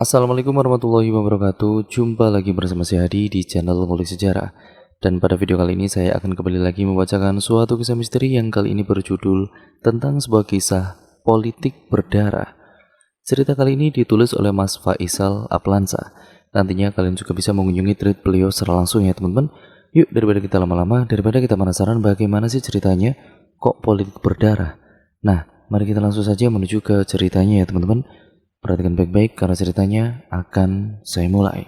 Assalamualaikum warahmatullahi wabarakatuh. Jumpa lagi bersama saya Hadi di channel Ngulik Sejarah. Dan pada video kali ini saya akan kembali lagi membacakan suatu kisah misteri yang kali ini berjudul tentang sebuah kisah politik berdarah. Cerita kali ini ditulis oleh Mas Faisal Aplansa. Nantinya kalian juga bisa mengunjungi thread beliau secara langsung ya teman-teman. Yuk daripada kita lama-lama, daripada kita penasaran bagaimana sih ceritanya kok politik berdarah. Nah, mari kita langsung saja menuju ke ceritanya ya teman-teman. Perhatikan baik-baik karena ceritanya akan saya mulai.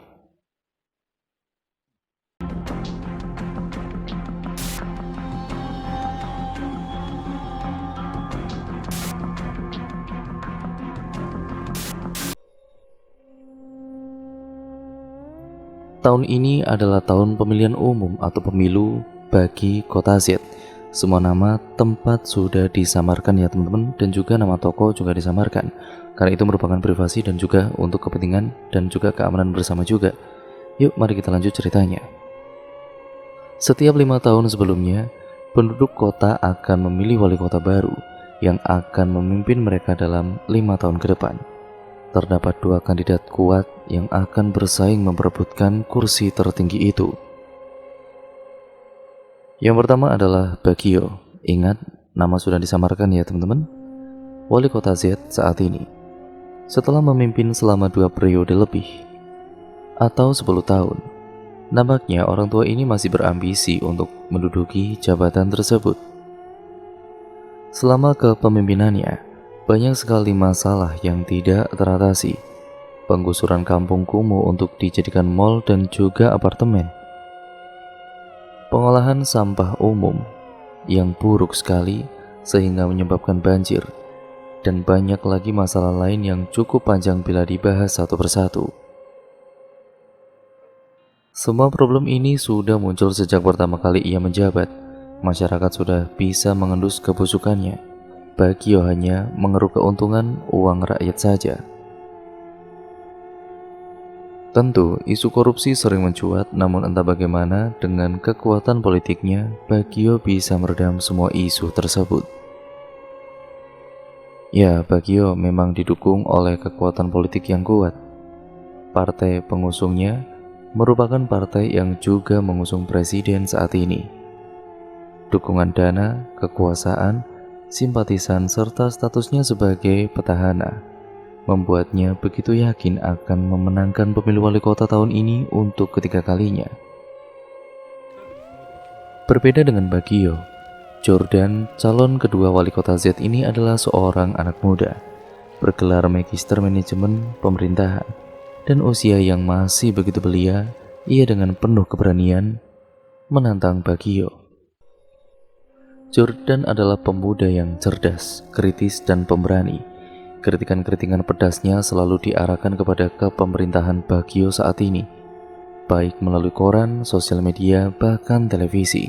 Tahun ini adalah tahun pemilihan umum atau pemilu bagi Kota Z. Semua nama tempat sudah disamarkan ya teman-teman, dan juga nama toko juga disamarkan. Karena itu merupakan privasi dan juga untuk kepentingan dan juga keamanan bersama juga. Yuk mari kita lanjut ceritanya. Setiap 5 tahun sebelumnya, penduduk kota akan memilih wali kota baru yang akan memimpin mereka dalam 5 tahun ke depan. Terdapat 2 kandidat kuat yang akan bersaing memperebutkan kursi tertinggi itu. Yang pertama adalah Bagio. Ingat, nama sudah disamarkan ya teman-teman. Wali kota Z saat ini. Setelah memimpin selama 2 periode lebih, atau 10 tahun, nampaknya orang tua ini masih berambisi untuk menduduki jabatan tersebut. Selama kepemimpinannya, banyak sekali masalah yang tidak teratasi. Penggusuran kampung kumuh untuk dijadikan mal dan juga apartemen. Pengolahan sampah umum yang buruk sekali sehingga menyebabkan banjir. Dan banyak lagi masalah lain yang cukup panjang bila dibahas satu persatu. Semua problem ini sudah muncul sejak pertama kali ia menjabat. Masyarakat sudah bisa mengendus kebusukannya. Bagio hanya mengeruk keuntungan uang rakyat saja. Tentu, isu korupsi sering mencuat, namun entah bagaimana dengan kekuatan politiknya, Bagio bisa meredam semua isu tersebut. Ya, Bagio memang didukung oleh kekuatan politik yang kuat. Partai pengusungnya merupakan partai yang juga mengusung presiden saat ini. Dukungan dana, kekuasaan, simpatisan, serta statusnya sebagai petahana membuatnya begitu yakin akan memenangkan pemilu wali kota tahun ini untuk ketiga kalinya. Berbeda dengan Bagio, Jordan, calon kedua wali kota Z ini adalah seorang anak muda, bergelar Magister Manajemen Pemerintahan, dan usia yang masih begitu belia. Ia dengan penuh keberanian menantang Bagio. Jordan adalah pemuda yang cerdas, kritis, dan pemberani. Kritikan-kritikan pedasnya selalu diarahkan kepada kepemerintahan Bagio saat ini, baik melalui koran, sosial media, bahkan televisi.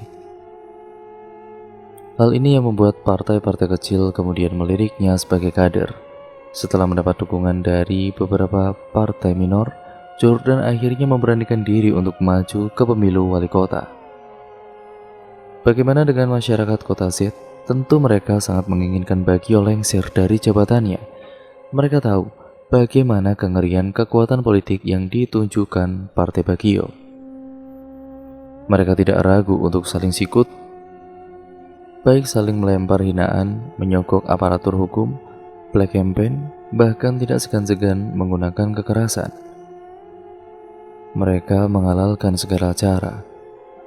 Hal ini yang membuat partai-partai kecil kemudian meliriknya sebagai kader. Setelah mendapat dukungan dari beberapa partai minor, Jordan akhirnya memberanikan diri untuk maju ke pemilu wali kota. Bagaimana dengan masyarakat kota Z? Tentu mereka sangat menginginkan Bagio lengser dari jabatannya. Mereka tahu bagaimana kengerian kekuatan politik yang ditunjukkan partai Bagio. Mereka tidak ragu untuk saling sikut, baik saling melempar hinaan, menyogok aparatur hukum, black campaign, bahkan tidak segan-segan menggunakan kekerasan. Mereka menghalalkan segala cara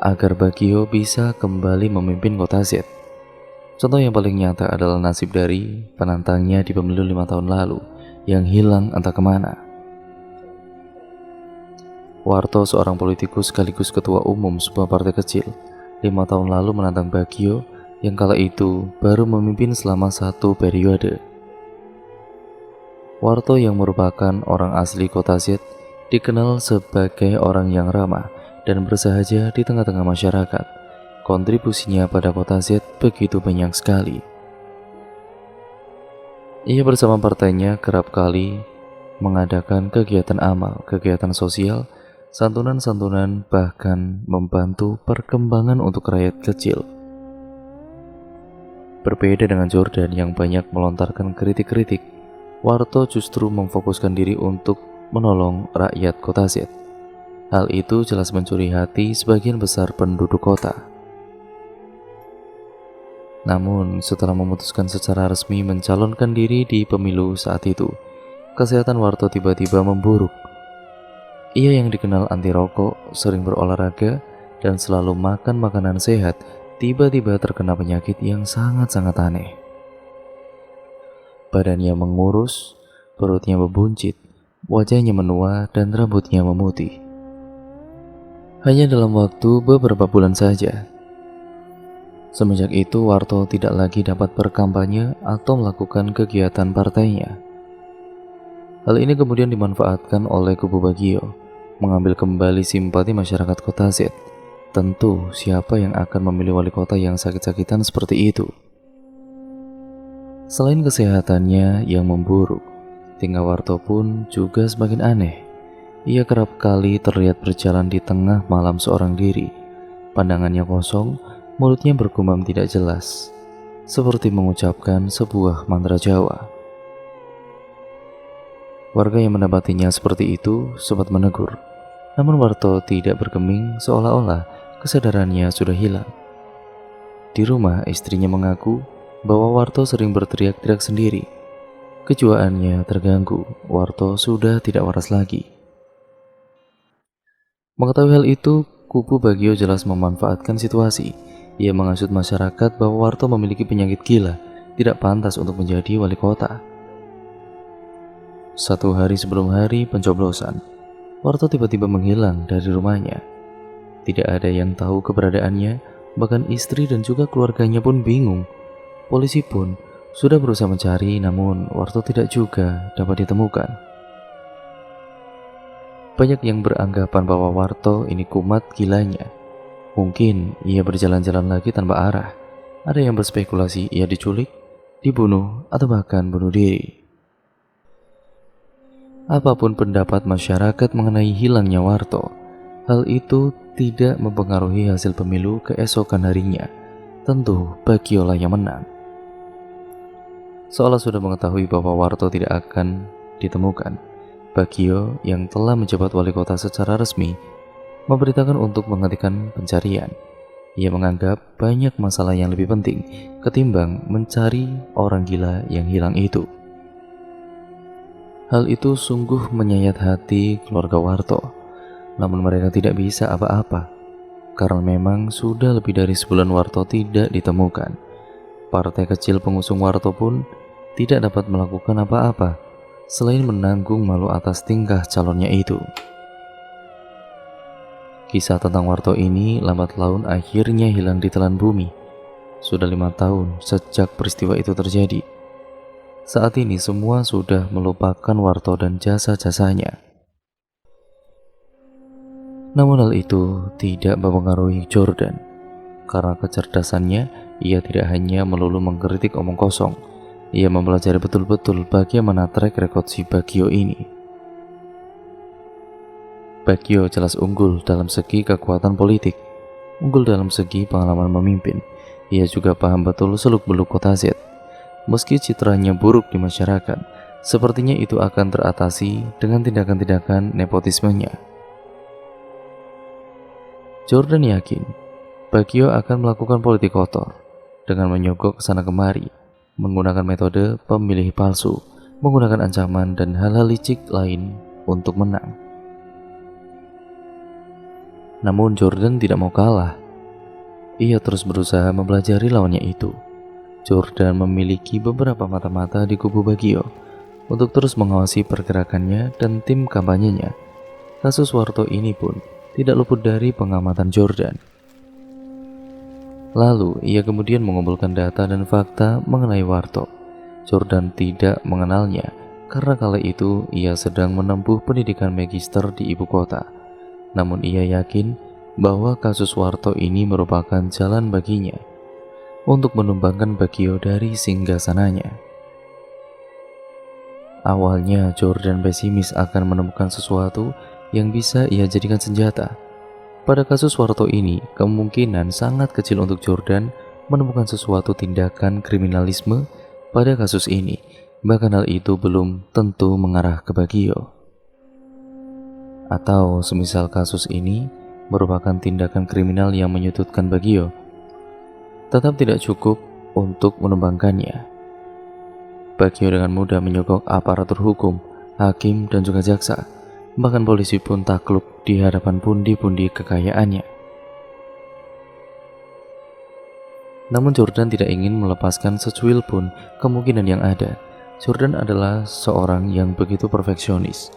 agar Bagio bisa kembali memimpin kota Z. Contoh yang paling nyata adalah nasib dari penantangnya di pemilu 5 tahun lalu yang hilang entah kemana. Warto, seorang politikus sekaligus ketua umum sebuah partai kecil, 5 tahun lalu menantang Bagio yang kala itu baru memimpin selama 1 periode. Warto yang merupakan orang asli kota Z dikenal sebagai orang yang ramah dan bersahaja di tengah-tengah masyarakat. Kontribusinya pada kota Z begitu banyak sekali. Ia bersama partainya kerap kali mengadakan kegiatan amal, kegiatan sosial, santunan-santunan, bahkan membantu perkembangan untuk rakyat kecil. Berbeda dengan Jordan yang banyak melontarkan kritik-kritik, Warto justru memfokuskan diri untuk menolong rakyat kota Z. Hal itu jelas mencuri hati sebagian besar penduduk kota. Namun, setelah memutuskan secara resmi mencalonkan diri di pemilu saat itu, kesehatan Warto tiba-tiba memburuk. Ia yang dikenal anti rokok, sering berolahraga, dan selalu makan makanan sehat, tiba-tiba terkena penyakit yang sangat-sangat aneh. Badannya mengurus, perutnya membuncit, wajahnya menua, dan rambutnya memutih. Hanya dalam waktu beberapa bulan saja. Semenjak itu, Warto tidak lagi dapat berkampanye atau melakukan kegiatan partainya. Hal ini kemudian dimanfaatkan oleh kubu Bagio, mengambil kembali simpati masyarakat kota Z. Tentu, siapa yang akan memilih wali kota yang sakit-sakitan seperti itu? Selain kesehatannya yang memburuk, tingkah Warto pun juga semakin aneh. Ia kerap kali terlihat berjalan di tengah malam seorang diri. Pandangannya kosong, mulutnya bergumam tidak jelas, seperti mengucapkan sebuah mantra Jawa. Warga yang mendapatinya seperti itu sempat menegur, namun Warto tidak bergeming, seolah-olah kesadarannya sudah hilang. Di rumah, istrinya mengaku bahwa Warto sering berteriak-teriak sendiri. Kejiwaannya terganggu, Warto sudah tidak waras lagi. Mengetahui hal itu, kubu Bagio jelas memanfaatkan situasi. Ia menghasut masyarakat bahwa Warto memiliki penyakit gila, tidak pantas untuk menjadi wali kota. Satu hari sebelum hari pencoblosan, Warto tiba-tiba menghilang dari rumahnya. Tidak ada yang tahu keberadaannya, bahkan istri dan juga keluarganya pun bingung. Polisi pun sudah berusaha mencari, namun Warto tidak juga dapat ditemukan. Banyak yang beranggapan bahwa Warto ini kumat gilanya. Mungkin ia berjalan-jalan lagi tanpa arah. Ada yang berspekulasi ia diculik, dibunuh, atau bahkan bunuh diri. Apapun pendapat masyarakat mengenai hilangnya Warto, hal itu tidak mempengaruhi hasil pemilu keesokan harinya. Tentu Bagio lah yang menang. Seolah sudah mengetahui bahwa Warto tidak akan ditemukan, Bagio yang telah menjabat wali kota secara resmi memberitakan untuk menghentikan pencarian. Ia menganggap banyak masalah yang lebih penting ketimbang mencari orang gila yang hilang itu. Hal itu sungguh menyayat hati keluarga Warto, namun mereka tidak bisa apa-apa, karena memang sudah lebih dari sebulan Warto tidak ditemukan. Partai kecil pengusung Warto pun tidak dapat melakukan apa-apa, selain menanggung malu atas tingkah calonnya itu. Kisah tentang Warto ini lambat laun akhirnya hilang di telan bumi. Sudah 5 tahun sejak peristiwa itu terjadi. Saat ini semua sudah melupakan Warto dan jasa-jasanya. Namun hal itu tidak mempengaruhi Jordan. Karena kecerdasannya, ia tidak hanya melulu mengkritik omong kosong. Ia mempelajari betul-betul bagaimana track record si Bagio ini. Bagio jelas unggul dalam segi kekuatan politik, unggul dalam segi pengalaman memimpin. Ia juga paham betul seluk-beluk kota Z. Meski citranya buruk di masyarakat, sepertinya itu akan teratasi dengan tindakan-tindakan nepotismenya. Jordan yakin Bagio akan melakukan politik kotor dengan menyogok kesana kemari, menggunakan metode pemilih palsu, menggunakan ancaman dan hal-hal licik lain untuk menang. Namun Jordan tidak mau kalah. Ia terus berusaha mempelajari lawannya itu. Jordan memiliki beberapa mata-mata di kubu Bagio untuk terus mengawasi pergerakannya dan tim kampanyenya. Kasus Warto ini pun tidak luput dari pengamatan Jordan. Lalu ia kemudian mengumpulkan data dan fakta mengenai Warto. Jordan tidak mengenalnya karena kala itu ia sedang menempuh pendidikan magister di ibu kota. Namun ia yakin bahwa kasus Warto ini merupakan jalan baginya untuk menumbangkan Bagio dari singgasananya. Awalnya Jordan pesimis akan menemukan sesuatu yang bisa ia jadikan senjata. Pada kasus Warto ini, kemungkinan sangat kecil untuk Jordan menemukan sesuatu tindakan kriminalisme pada kasus ini. Bahkan hal itu belum tentu mengarah ke Bagio. Atau semisal kasus ini merupakan tindakan kriminal yang menyudutkan Bagio, tetap tidak cukup untuk menumbangkannya. Bagio dengan mudah menyogok aparatur hukum, hakim, dan juga jaksa. Bahkan polisi pun takluk di hadapan pundi-pundi kekayaannya. Namun Jordan tidak ingin melepaskan secuil pun kemungkinan yang ada. Jordan adalah seorang yang begitu perfeksionis.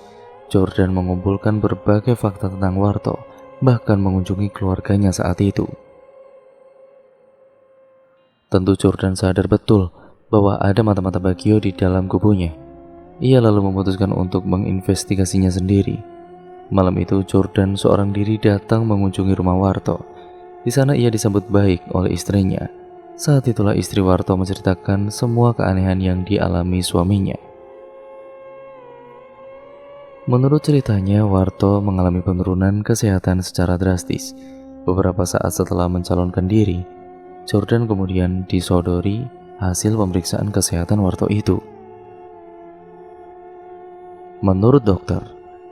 Jordan mengumpulkan berbagai fakta tentang Warto, bahkan mengunjungi keluarganya saat itu. Tentu Jordan sadar betul bahwa ada mata-mata Bagio di dalam kubunya. Ia lalu memutuskan untuk menginvestigasinya sendiri. Malam itu Jordan seorang diri datang mengunjungi rumah Warto. Di sana ia disambut baik oleh istrinya. Saat itulah istri Warto menceritakan semua keanehan yang dialami suaminya. Menurut ceritanya, Warto mengalami penurunan kesehatan secara drastis. Beberapa saat setelah mencalonkan diri, Jordan kemudian disodori hasil pemeriksaan kesehatan Warto itu. Menurut dokter,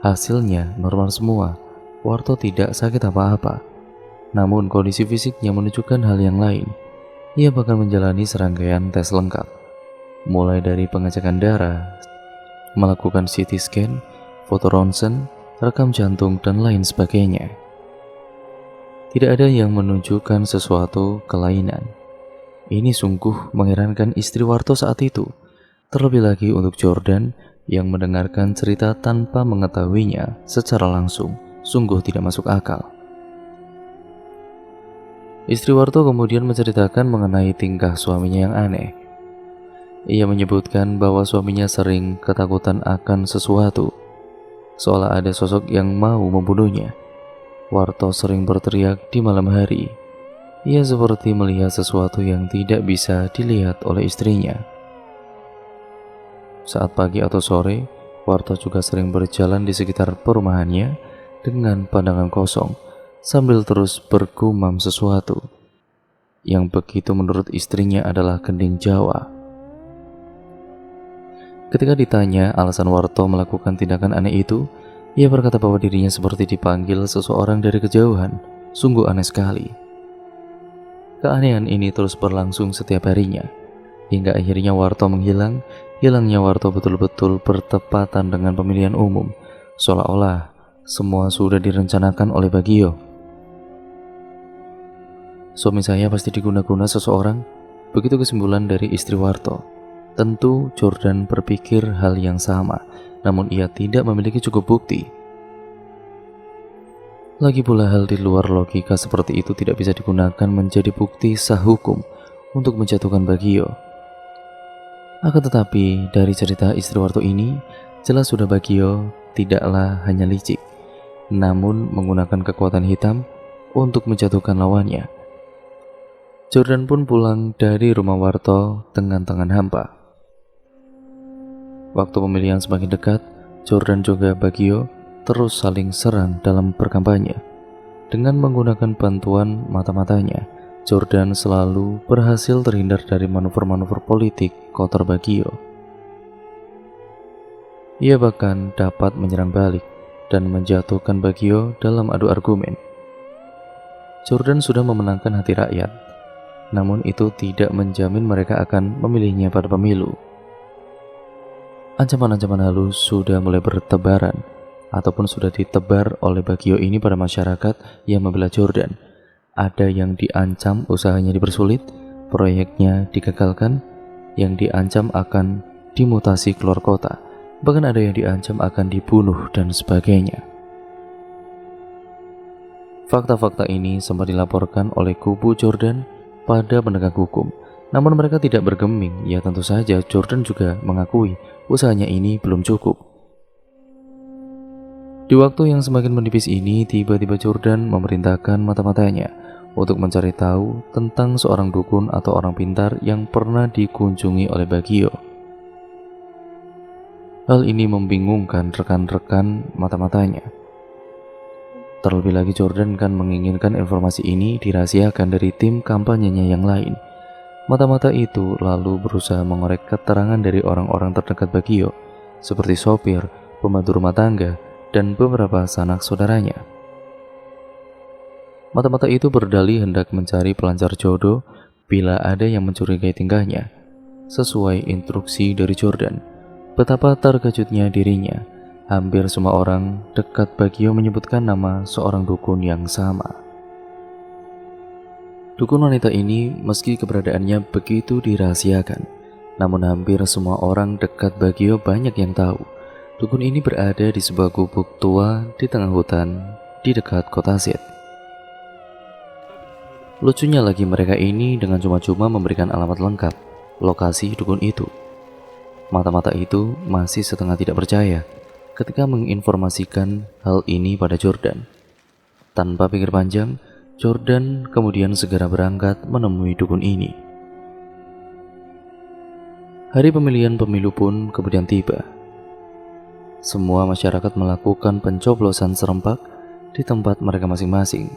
hasilnya normal semua. Warto tidak sakit apa-apa. Namun kondisi fisiknya menunjukkan hal yang lain. Ia bahkan menjalani serangkaian tes lengkap, mulai dari pengecekan darah, melakukan CT scan, foto ronsen, rekam jantung, dan lain sebagainya. Tidak ada yang menunjukkan sesuatu kelainan. Ini sungguh mengherankan istri Warto saat itu. Terlebih lagi untuk Jordan yang mendengarkan cerita tanpa mengetahuinya secara langsung, sungguh tidak masuk akal. Istri Warto kemudian menceritakan mengenai tingkah suaminya yang aneh. Ia menyebutkan bahwa suaminya sering ketakutan akan sesuatu, seolah ada sosok yang mau membunuhnya. Warto sering berteriak di malam hari. Ia seperti melihat sesuatu yang tidak bisa dilihat oleh istrinya. Saat pagi atau sore, Warto juga sering berjalan di sekitar perumahannya dengan pandangan kosong sambil terus bergumam sesuatu yang begitu menurut istrinya adalah kening Jawa. Ketika ditanya alasan Warto melakukan tindakan aneh itu, ia berkata bahwa dirinya seperti dipanggil seseorang dari kejauhan. Sungguh aneh sekali. Keanehan ini terus berlangsung setiap harinya, hingga akhirnya Warto menghilang. Hilangnya Warto betul-betul bertepatan dengan pemilihan umum, seolah-olah semua sudah direncanakan oleh Bagio. Suami saya pasti diguna-guna seseorang, begitu kesimpulan dari istri Warto. Tentu Jordan berpikir hal yang sama, namun ia tidak memiliki cukup bukti. Lagi pula hal di luar logika seperti itu tidak bisa digunakan menjadi bukti sah hukum untuk menjatuhkan Bagio. Akan tetapi dari cerita istri Warto ini, jelas sudah Bagio tidaklah hanya licik, namun menggunakan kekuatan hitam untuk menjatuhkan lawannya. Jordan pun pulang dari rumah Warto dengan tangan hampa. Waktu pemilihan semakin dekat, Jordan juga Bagio terus saling serang dalam berkampanye. Dengan menggunakan bantuan mata-matanya, Jordan selalu berhasil terhindar dari manuver-manuver politik kotor Bagio. Ia bahkan dapat menyerang balik dan menjatuhkan Bagio dalam adu argumen. Jordan sudah memenangkan hati rakyat, namun itu tidak menjamin mereka akan memilihnya pada pemilu. Ancaman-ancaman halus sudah mulai bertebaran ataupun sudah ditebar oleh Bagio ini pada masyarakat yang membela Jordan. Ada yang diancam usahanya dipersulit, proyeknya digagalkan, yang diancam akan dimutasi keluar kota, bahkan ada yang diancam akan dibunuh dan sebagainya. Fakta-fakta ini sempat dilaporkan oleh kubu Jordan pada penegak hukum, namun mereka tidak bergeming. Ya tentu saja Jordan juga mengakui usahanya ini belum cukup. Di waktu yang semakin menipis ini, tiba-tiba Jordan memerintahkan mata-matanya untuk mencari tahu tentang seorang dukun atau orang pintar yang pernah dikunjungi oleh Bagio. Hal ini membingungkan rekan-rekan mata-matanya. Terlebih lagi Jordan kan menginginkan informasi ini dirahasiakan dari tim kampanyenya yang lain. Mata-mata itu lalu berusaha mengorek keterangan dari orang-orang terdekat Bagio, seperti sopir, pembantu rumah tangga, dan beberapa sanak saudaranya. Mata-mata itu berdalih hendak mencari pelancar jodoh bila ada yang mencurigai tingkahnya. Sesuai instruksi dari Jordan, betapa terkejutnya dirinya. Hampir semua orang dekat Bagio menyebutkan nama seorang dukun yang sama. Dukun wanita ini meski keberadaannya begitu dirahasiakan, namun hampir semua orang dekat Bagio banyak yang tahu. Dukun ini berada di sebuah gubuk tua di tengah hutan di dekat kota Zed. Lucunya lagi, mereka ini dengan cuma-cuma memberikan alamat lengkap lokasi dukun itu. Mata-mata itu masih setengah tidak percaya ketika menginformasikan hal ini pada Jordan. Tanpa pikir panjang, Jordan kemudian segera berangkat menemui dukun ini. Hari pemilihan pemilu pun kemudian tiba. Semua masyarakat melakukan pencoblosan serempak di tempat mereka masing-masing.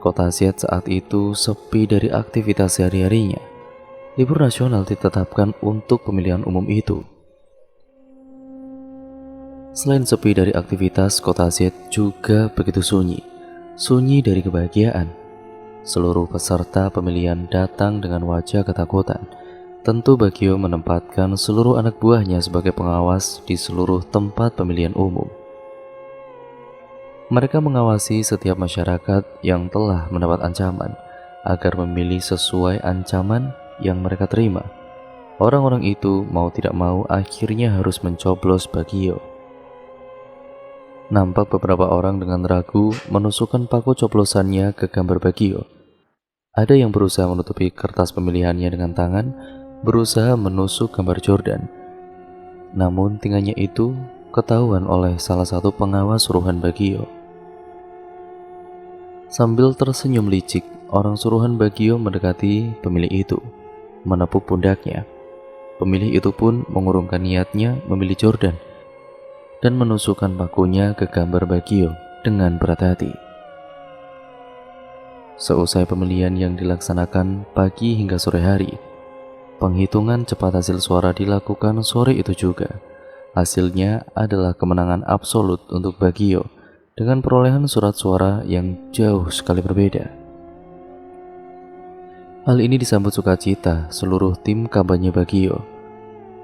Kota Zed saat itu sepi dari aktivitas sehari-harinya. Libur nasional ditetapkan untuk pemilihan umum itu. Selain sepi dari aktivitas, kota Zed juga begitu sunyi. Sunyi dari kebahagiaan. Seluruh peserta pemilihan datang dengan wajah ketakutan. Tentu Bagio menempatkan seluruh anak buahnya sebagai pengawas di seluruh tempat pemilihan umum. Mereka mengawasi setiap masyarakat yang telah mendapat ancaman agar memilih sesuai ancaman yang mereka terima. Orang-orang itu mau tidak mau akhirnya harus mencoblos Bagio. Nampak beberapa orang dengan ragu menusukkan paku coblosannya ke gambar Bagio. Ada yang berusaha menutupi kertas pemilihannya dengan tangan, berusaha menusuk gambar Jordan. Namun tingkahnya itu ketahuan oleh salah satu pengawas suruhan Bagio. Sambil tersenyum licik, orang suruhan Bagio mendekati pemilih itu, menepuk pundaknya. Pemilih itu pun mengurungkan niatnya memilih Jordan dan menusukkan pakunya ke gambar Bagio dengan berat hati. Seusai pemilihan yang dilaksanakan pagi hingga sore hari, penghitungan cepat hasil suara dilakukan sore itu juga. Hasilnya adalah kemenangan absolut untuk Bagio dengan perolehan surat suara yang jauh sekali berbeda. Hal ini disambut sukacita seluruh tim kampanye Bagio.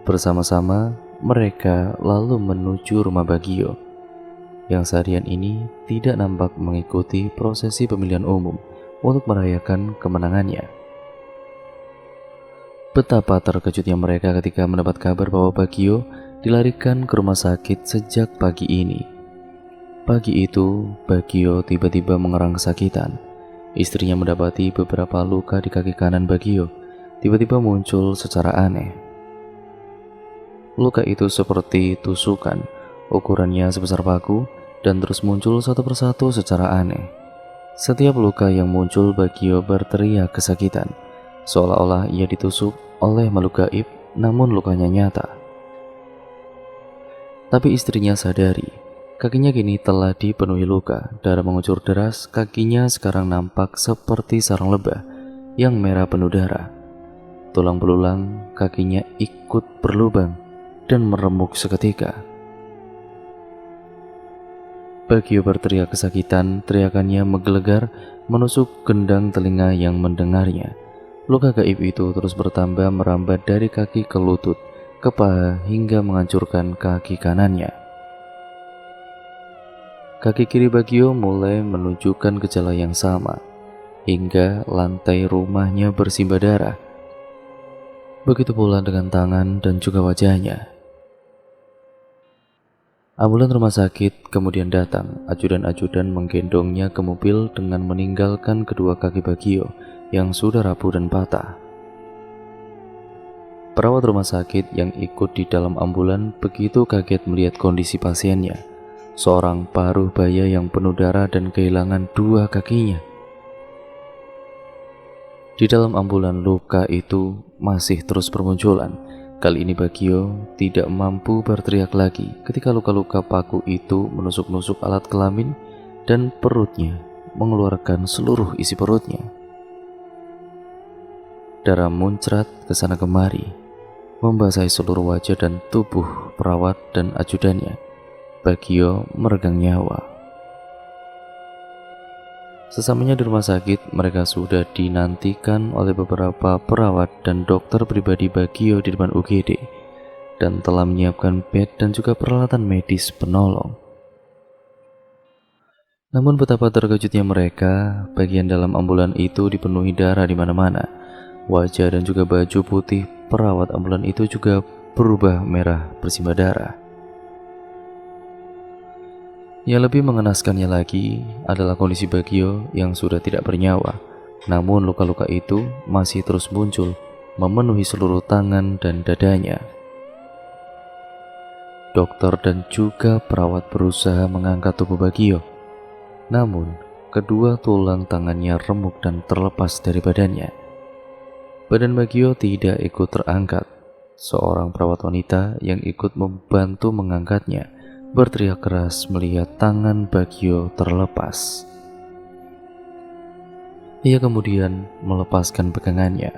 Bersama-sama mereka lalu menuju rumah Bagio yang seharian ini tidak nampak mengikuti prosesi pemilihan umum untuk merayakan kemenangannya. Betapa terkejutnya mereka ketika mendapat kabar bahwa Bagio dilarikan ke rumah sakit sejak pagi ini. Pagi itu, Bagio tiba-tiba mengerang kesakitan. Istrinya mendapati beberapa luka di kaki kanan Bagio, tiba-tiba muncul secara aneh. Luka itu seperti tusukan, ukurannya sebesar paku, dan terus muncul satu persatu secara aneh. Setiap luka yang muncul, Bagio berteriak kesakitan, seolah-olah ia ditusuk oleh makhluk gaib, namun lukanya nyata. Tapi istrinya sadari, kakinya kini telah dipenuhi luka, darah mengucur deras, kakinya sekarang nampak seperti sarang lebah yang merah penuh darah. Tulang belulang kakinya ikut berlubang dan meremuk seketika. Bagio berteriak kesakitan, teriakannya menggelegar, menusuk gendang telinga yang mendengarnya. Luka gaib itu terus bertambah, merambat dari kaki ke lutut, ke paha hingga menghancurkan kaki kanannya. Kaki kiri Bagio mulai menunjukkan gejala yang sama, hingga lantai rumahnya bersimbah darah. Begitu pula dengan tangan dan juga wajahnya. Ambulan rumah sakit kemudian datang. Ajudan-ajudan menggendongnya ke mobil dengan meninggalkan kedua kaki Bagio yang sudah rapuh dan patah. Perawat rumah sakit yang ikut di dalam ambulan begitu kaget melihat kondisi pasiennya. Seorang paruh baya yang penuh darah dan kehilangan dua kakinya. Di dalam ambulan luka itu masih terus bermunculan. Kali ini Bagio tidak mampu berteriak lagi ketika luka-luka paku itu menusuk-nusuk alat kelamin dan perutnya, mengeluarkan seluruh isi perutnya. Darah muncrat ke sana kemari, membasahi seluruh wajah dan tubuh perawat dan ajudannya. Bagio meregang nyawa. Sesamanya di rumah sakit, mereka sudah dinantikan oleh beberapa perawat dan dokter pribadi Bagio di depan UGD dan telah menyiapkan bed dan juga peralatan medis penolong. Namun betapa terkejutnya mereka, bagian dalam ambulan itu dipenuhi darah di mana-mana. Wajah dan juga baju putih perawat ambulan itu juga berubah merah bersimbah darah. Yang lebih mengenaskannya lagi adalah kondisi Bagio yang sudah tidak bernyawa. Namun luka-luka itu masih terus muncul, memenuhi seluruh tangan dan dadanya. Dokter dan juga perawat berusaha mengangkat tubuh Bagio. Namun, kedua tulang tangannya remuk dan terlepas dari badannya. Badan Bagio tidak ikut terangkat. Seorang perawat wanita yang ikut membantu mengangkatnya berteriak keras melihat tangan Bagio terlepas. Ia kemudian melepaskan pegangannya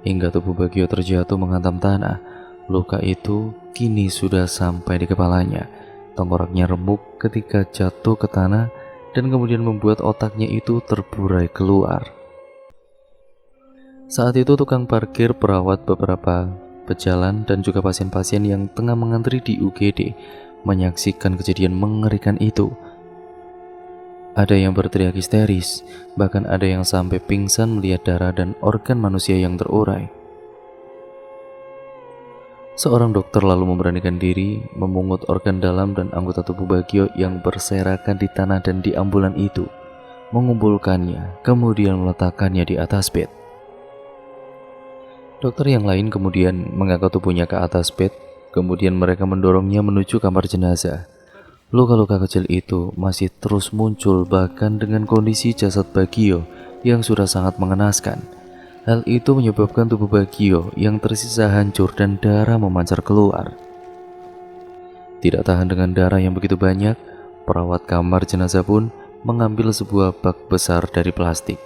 hingga tubuh Bagio terjatuh menghantam tanah. Luka itu kini sudah sampai di kepalanya. Tengkoraknya remuk ketika jatuh ke tanah dan kemudian membuat otaknya itu terburai keluar. Saat itu tukang parkir, perawat, beberapa pejalan dan juga pasien-pasien yang tengah mengantri di UGD menyaksikan kejadian mengerikan itu. Ada yang berteriak histeris, bahkan ada yang sampai pingsan melihat darah dan organ manusia yang terurai. Seorang dokter lalu memberanikan diri memungut organ dalam dan anggota tubuh Bagio yang berserakan di tanah dan di ambulan itu, mengumpulkannya, kemudian meletakkannya di atas bed. Dokter yang lain kemudian mengangkat tubuhnya ke atas bed, kemudian mereka mendorongnya menuju kamar jenazah. Luka-luka kecil itu masih terus muncul bahkan dengan kondisi jasad Bagio yang sudah sangat mengenaskan. Hal itu menyebabkan tubuh Bagio yang tersisa hancur dan darah memancar keluar. Tidak tahan dengan darah yang begitu banyak, perawat kamar jenazah pun mengambil sebuah bak besar dari plastik,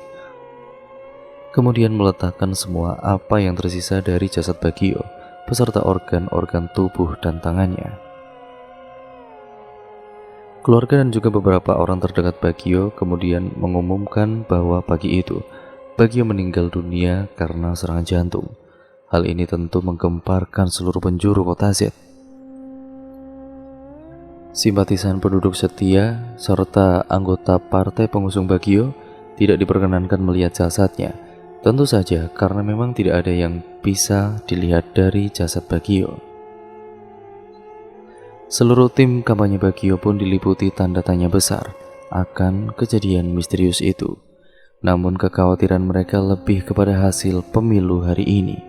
kemudian meletakkan semua apa yang tersisa dari jasad Bagio beserta organ-organ tubuh dan tangannya. Keluarga dan juga beberapa orang terdekat Bagio kemudian mengumumkan bahwa pagi itu Bagio meninggal dunia karena serangan jantung. Hal ini tentu menggemparkan seluruh penjuru kota Z. Simpatisan penduduk setia serta anggota partai pengusung Bagio tidak diperkenankan melihat jasadnya. Tentu saja karena memang tidak ada yang bisa dilihat dari jasad Bagio. Seluruh tim kampanye Bagio pun diliputi tanda tanya besar akan kejadian misterius itu. Namun kekhawatiran mereka lebih kepada hasil pemilu hari ini.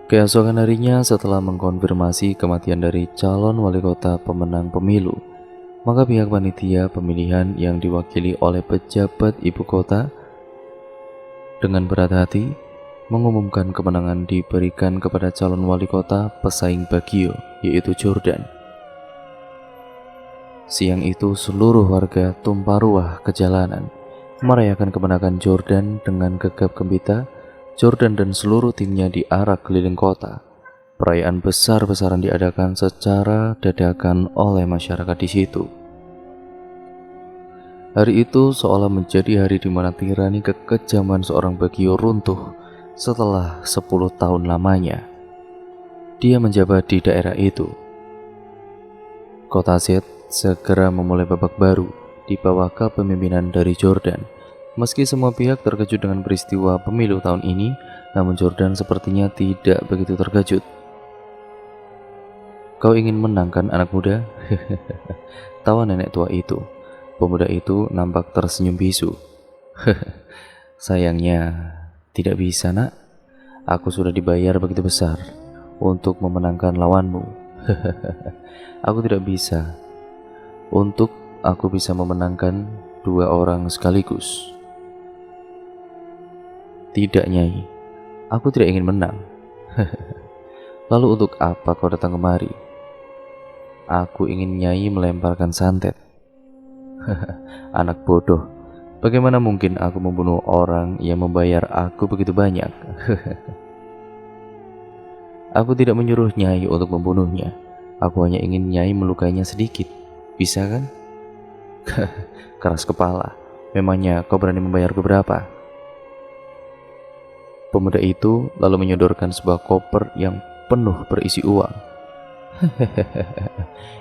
Keesokan harinya setelah mengkonfirmasi kematian dari calon wali kota pemenang pemilu, maka pihak panitia pemilihan yang diwakili oleh pejabat ibu kota dengan berat hati mengumumkan kemenangan diberikan kepada calon wali kota pesaing Bagio, yaitu Jordan. Siang itu seluruh warga tumpah ruah ke jalanan merayakan kemenangan Jordan dengan gegap gempita. Jordan dan seluruh timnya diarak keliling kota. Perayaan besar-besaran diadakan secara dadakan oleh masyarakat di situ. Hari itu seolah menjadi hari di mana tirani kekejaman seorang Bagio runtuh setelah 10 tahun lamanya dia menjabat di daerah itu. Kota Z segera memulai babak baru di bawah kepemimpinan dari Jordan. Meski semua pihak terkejut dengan peristiwa pemilu tahun ini, namun Jordan sepertinya tidak begitu terkejut. Kau ingin menang kan anak muda? Tawa nenek tua itu. Pemuda itu nampak tersenyum bisu. Sayangnya tidak bisa, nak. Aku sudah dibayar begitu besar untuk memenangkan lawanmu. Aku tidak bisa. Untuk aku bisa memenangkan 2 orang sekaligus. Tidak, Nyai. Aku tidak ingin menang. Lalu untuk apa kau datang kemari? Aku ingin Nyai melemparkan santet. Anak bodoh. Bagaimana mungkin aku membunuh orang yang membayar aku begitu banyak? Aku tidak menyuruh Nyai untuk membunuhnya. Aku hanya ingin Nyai melukainya sedikit. Bisa kan? Keras kepala. Memangnya kau berani membayarku berapa? Pemuda itu lalu menyodorkan sebuah koper yang penuh berisi uang.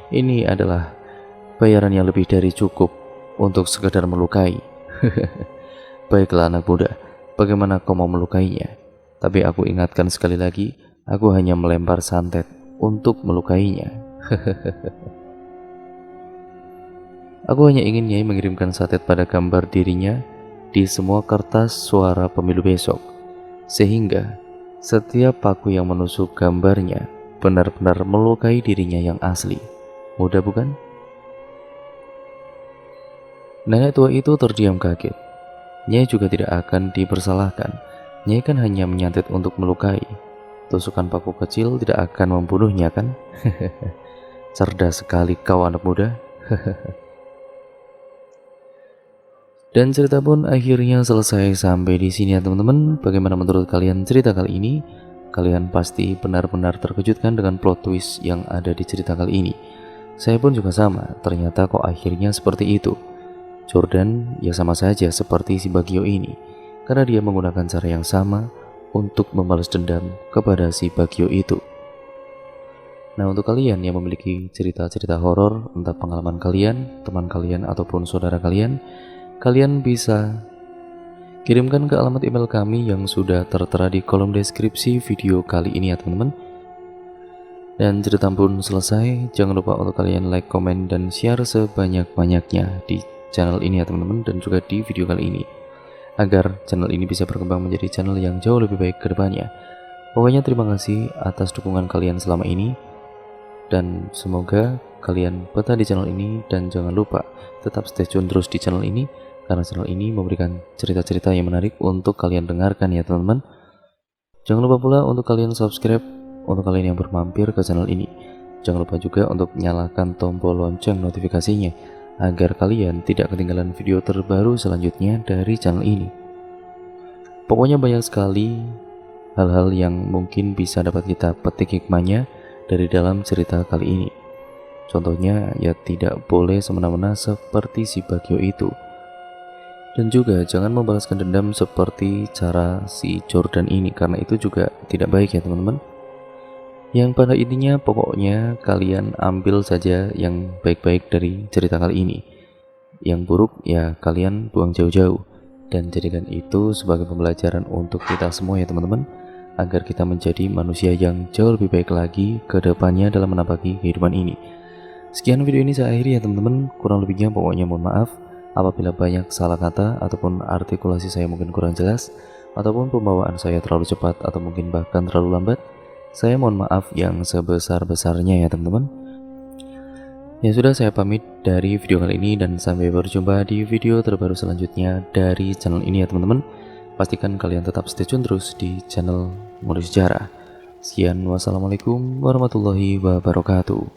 Ini adalah bayaran yang lebih dari cukup untuk sekedar melukai. Baiklah anak muda, bagaimana kau mau melukainya? Tapi aku ingatkan sekali lagi, aku hanya melempar santet untuk melukainya. Aku hanya ingin Nyai mengirimkan santet pada gambar dirinya di semua kertas suara pemilu besok, sehingga setiap paku yang menusuk gambarnya benar-benar melukai dirinya yang asli. Mudah bukan? Nenek tua itu terdiam kaget. Nyai juga tidak akan dipersalahkan. Nyai kan hanya menyantet untuk melukai. Tusukan paku kecil tidak akan membunuhnya kan? Cerdas sekali kau anak muda. Dan cerita pun akhirnya selesai sampai di sini ya teman-teman. Bagaimana menurut kalian cerita kali ini? Kalian pasti benar-benar terkejutkan dengan plot twist yang ada di cerita kali ini. Saya pun juga sama, ternyata kok akhirnya seperti itu. Jordan ya sama saja seperti si Bagio ini, karena dia menggunakan cara yang sama untuk membalas dendam kepada si Bagio itu. Nah, untuk kalian yang memiliki cerita-cerita horor, entah pengalaman kalian, teman kalian, ataupun saudara kalian, kalian bisa kirimkan ke alamat email kami yang sudah tertera di kolom deskripsi video kali ini ya teman-teman. Dan cerita pun selesai. Jangan lupa untuk kalian like, komen, dan share sebanyak-banyaknya di channel ini ya teman-teman, dan juga di video kali ini, agar channel ini bisa berkembang menjadi channel yang jauh lebih baik ke depannya. Pokoknya terima kasih atas dukungan kalian selama ini, dan semoga kalian betah di channel ini. Dan jangan lupa tetap stay tune terus di channel ini, karena channel ini memberikan cerita-cerita yang menarik untuk kalian dengarkan ya teman-teman. Jangan lupa pula untuk kalian subscribe untuk kalian yang bermampir ke channel ini. Jangan lupa juga untuk nyalakan tombol lonceng notifikasinya, agar kalian tidak ketinggalan video terbaru selanjutnya dari channel ini. Pokoknya banyak sekali hal-hal yang mungkin bisa dapat kita petik hikmahnya dari dalam cerita kali ini. Contohnya ya tidak boleh semena-mena seperti si Bagio itu. Dan juga jangan membalaskan dendam seperti cara si Jordan ini, karena itu juga tidak baik ya teman-teman. Yang pada intinya pokoknya kalian ambil saja yang baik-baik dari cerita kali ini. Yang buruk ya kalian buang jauh-jauh, dan jadikan itu sebagai pembelajaran untuk kita semua ya teman-teman, agar kita menjadi manusia yang jauh lebih baik lagi ke depannya dalam menapaki kehidupan ini. Sekian video ini saya akhiri ya teman-teman. Kurang lebihnya pokoknya mohon maaf apabila banyak salah kata ataupun artikulasi saya mungkin kurang jelas, ataupun pembawaan saya terlalu cepat atau mungkin bahkan terlalu lambat. Saya mohon maaf yang sebesar-besarnya ya teman-teman. Ya sudah, saya pamit dari video kali ini, dan sampai berjumpa di video terbaru selanjutnya dari channel ini ya teman-teman. Pastikan kalian tetap stay tune terus di channel Ngulik Sejarah. Sekian, wassalamualaikum warahmatullahi wabarakatuh.